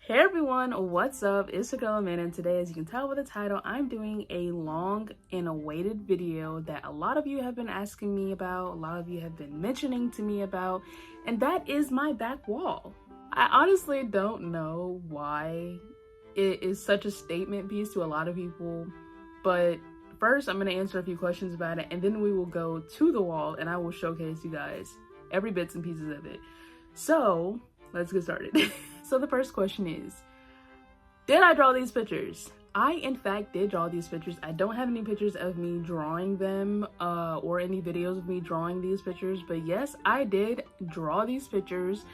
Hey everyone, what's up? It's your girl Amanda, and today, as you can tell by the title, I'm doing a long and awaited video that a lot of you have been asking me about, a lot of you have been mentioning to me about, and that is my back wall. I honestly don't know why it is such a statement piece to a lot of people, but first I'm going to answer a few questions about it, and then we will go to the wall and I will showcase you guys every bits and pieces of it. So let's get started. So the first question is, did I draw these pictures? I, in fact, did draw these pictures. I don't have any pictures of me drawing them or any videos of me drawing these pictures, but yes, I did draw these pictures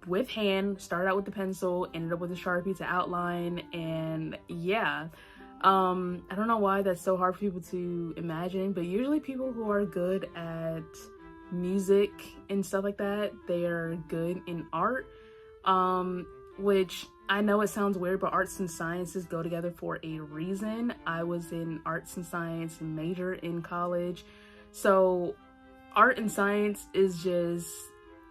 with hand. Started out with the pencil, ended up with a Sharpie to outline, and yeah. I don't know why that's so hard for people to imagine, but usually people who are good at music and stuff like that, they are good in art. Which I know it sounds weird, but arts and sciences go together for a reason. I was in arts and science major in college, so art and science is just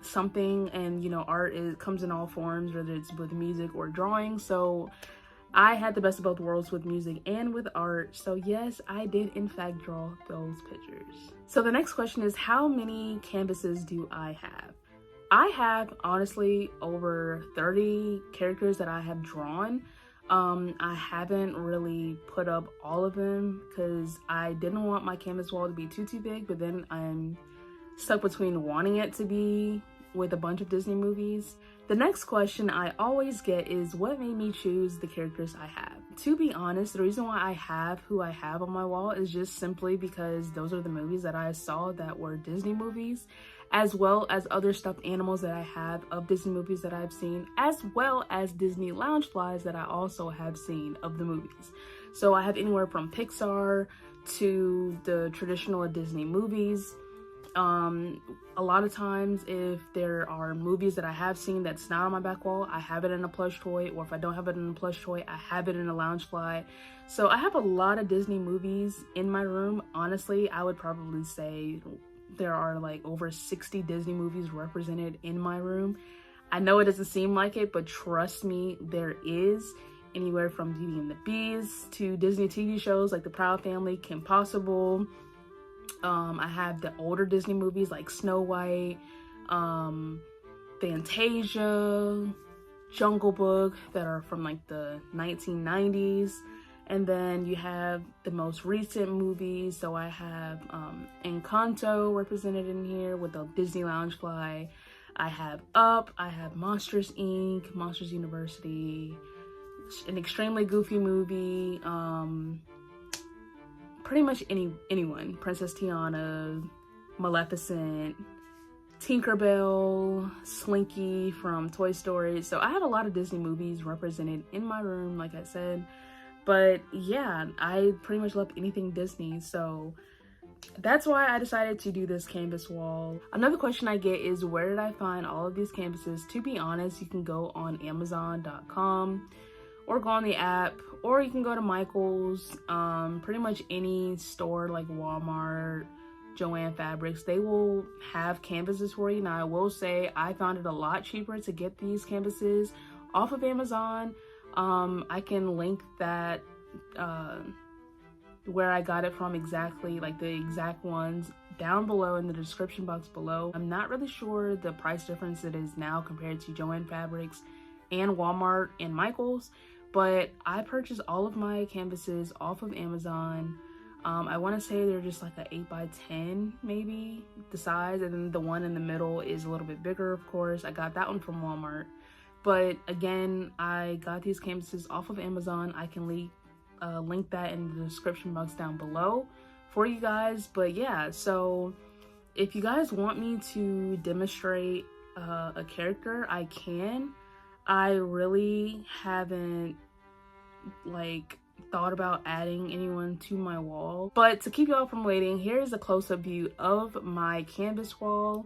something, and you know, art comes in all forms, whether it's with music or drawing. So I had the best of both worlds with music and with art. So yes, I did in fact draw those pictures. So the next question is, how many canvases do I have? I have honestly over 30 characters that I have drawn. I haven't really put up all of them because I didn't want my canvas wall to be too big, but then I'm stuck between wanting it to be with a bunch of Disney movies. The next question I always get is, what made me choose the characters I have? To be honest, the reason why I have who I have on my wall is just simply because those are the movies that I saw that were Disney movies, as well as other stuffed animals that I have of Disney movies that I've seen, as well as Disney Loungeflies that I also have seen of the movies. So I have anywhere from Pixar to the traditional Disney movies. A lot of times if there are movies that I have seen that's not on my back wall, I have it in a plush toy, or if I don't have it in a plush toy, I have it in a Loungefly. So I have a lot of Disney movies in my room. Honestly, I would probably say there are like over 60 Disney movies represented in my room. I know it doesn't seem like it, but trust me, there is. Anywhere from Beauty and the Beast to Disney TV shows like The Proud Family, Kim Possible. I have the older Disney movies like Snow White, Fantasia, Jungle Book that are from like the 1990s. And then you have the most recent movies. So I have Encanto represented in here with the Disney Loungefly. I have Up, I have Monsters Inc., Monsters University, an extremely goofy movie, pretty much anyone. Princess Tiana, Maleficent, Tinkerbell, Slinky from Toy Story. So I have a lot of Disney movies represented in my room, like I said. But yeah, I pretty much love anything Disney, so that's why I decided to do this canvas wall. Another question I get is, where did I find all of these canvases? To be honest, you can go on Amazon.com or go on the app, or you can go to Michael's, pretty much any store like Walmart, Joann Fabrics, they will have canvases for you. Now I will say I found it a lot cheaper to get these canvases off of Amazon. I can link that where I got it from exactly, like the exact ones, down below in the description box below. I'm not really sure the price difference it is now compared to Joann Fabrics and Walmart and Michael's, but I purchased all of my canvases off of Amazon. I want to say they're just like an 8x10 maybe, the size, and then the one in the middle is a little bit bigger, of course. I got that one from Walmart. But again, I got these canvases off of Amazon. I can link that in the description box down below for you guys. But yeah, so if you guys want me to demonstrate a character, I can. I really haven't like thought about adding anyone to my wall. But to keep y'all from waiting, here's a close-up view of my canvas wall.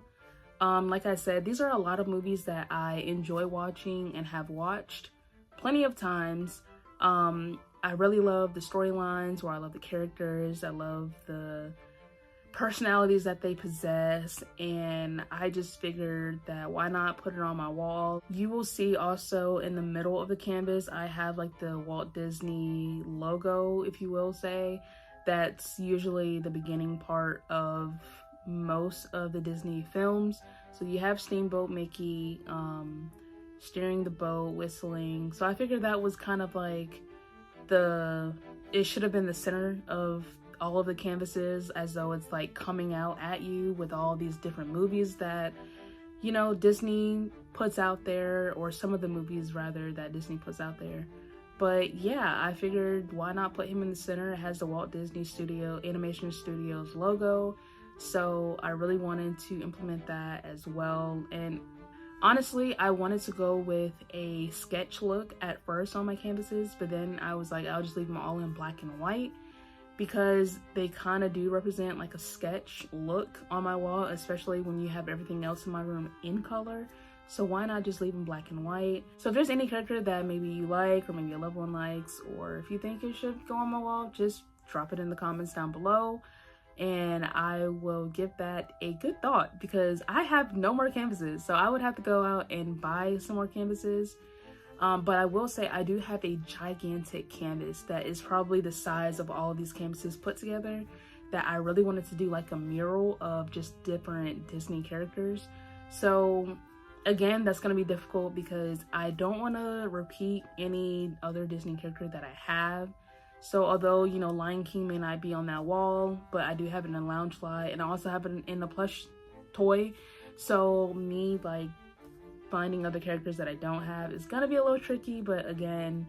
Like I said, these are a lot of movies that I enjoy watching and have watched plenty of times. I really love the storylines, or I love the characters. I love the personalities that they possess, and I just figured that why not put it on my wall. You will see also in the middle of the canvas I have like the Walt Disney logo, if you will say. That's usually the beginning part of most of the Disney films. So you have Steamboat Mickey steering the boat, whistling. So I figured that was kind of like it should have been the center of all of the canvases, as though it's like coming out at you with all these different movies that, you know, Disney puts out there, or some of the movies rather that Disney puts out there. But yeah, I figured why not put him in the center. It has the Walt Disney Animation Studios logo, so I really wanted to implement that as well. And honestly, I wanted to go with a sketch look at first on my canvases, but then I was like, I'll just leave them all in black and white, because they kind of do represent like a sketch look on my wall, especially when you have everything else in my room in color. So why not just leave them black and white? So if there's any character that maybe you like, or maybe a loved one likes, or if you think it should go on my wall, just drop it in the comments down below, and I will give that a good thought, because I have no more canvases, so I would have to go out and buy some more canvases. But I will say I do have a gigantic canvas that is probably the size of all of these canvases put together, that I really wanted to do like a mural of just different Disney characters. So again, that's going to be difficult because I don't want to repeat any other Disney character that I have. So although, you know, Lion King may not be on that wall, but I do have it in a Loungefly, and I also have it in a plush toy. So me like finding other characters that I don't have is gonna be a little tricky. But again,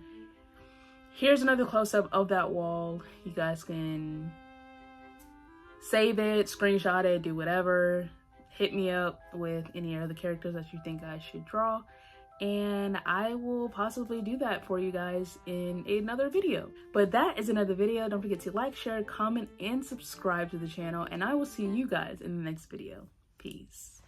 here's another close-up of that wall. You guys can save it, screenshot it, do whatever. Hit me up with any other characters that you think I should draw, and I will possibly do that for you guys in another video. But that is another video. Don't forget to like, share, comment, and subscribe to the channel, and I will see you guys in the next video. Peace.